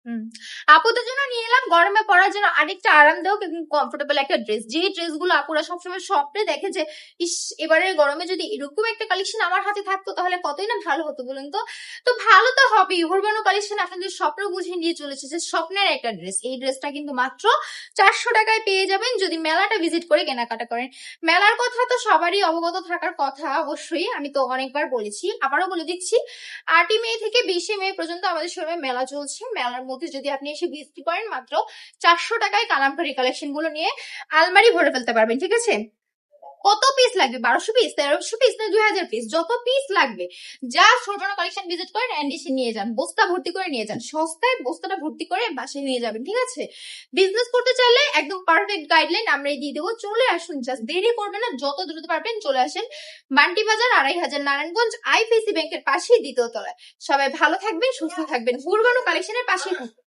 হুম। আপুদের জন্য নিয়ে এলাম গরমে পরার জন্য আরেকটা আরামদায়ক এবং কমফোর্টেবল একটা ড্রেস, যে ড্রেস গুলো আপুরা সবসময় স্বপ্নে দেখে যে ইস, এবারে গরমে যদি এরকম একটা কালেকশন আমার হাতে থাকতো তাহলে কতই না ভালো হতো বলুন তো। তো ভালো তো হবেই, উর্বানো কালেকশন আপনাদের স্বপ্ন বুঝে নিয়ে চলেছে, যে স্বপ্নের একটা ড্রেস। এই ড্রেসটা কিন্তু মাত্র 400 টাকায় পেয়ে যাবেন যদি মেলাটা ভিজিট করে কেনাকাটা করেন। মেলার কথা তো সবারই অবগত থাকার কথা, অবশ্যই আমি তো অনেকবার বলেছি, আবারও বলে দিচ্ছি। 8ই মে থেকে 20শে মে পর্যন্ত আমাদের শোরুমে মেলা চলছে। মেলার মধ্যে যদি আপনি এসে ভিজিট করেন মাত্র 400 টাকায় কালামকারী কালেকশন গুলো নিয়ে আলমারি ভরে ফেলতে পারবেন, ঠিক আছে। কত পিস লাগবে? 1200 পিস, 1300 পিস না 2000 পিস, যত পিস লাগবে যা ছোটনো কালেকশন ভিজিট করেন এন্ড এসে নিয়ে যান, বস্তা ভর্তি করে নিয়ে যান, সস্তায় বস্তাটা ভর্তি করে বাসায় নিয়ে যাবেন, ঠিক আছে। বিজনেস করতে চাইলে একদম পারফেক্ট গাইডলাইন আমরাই দিয়ে দেবো। চলে আসুন, জাস্ট দেরি করবেন না, যত দ্রুত পারবেন চলে আসেন। বান্টি বাজার 2500 নারায়ণগঞ্জ আইপিসি ব্যাংকের পাশেই দ্বিতীয় তলায়। সবাই ভালো থাকবেন, সুস্থ থাকবেন, উর্বানো কালেকশনের পাশেই থাকবেন।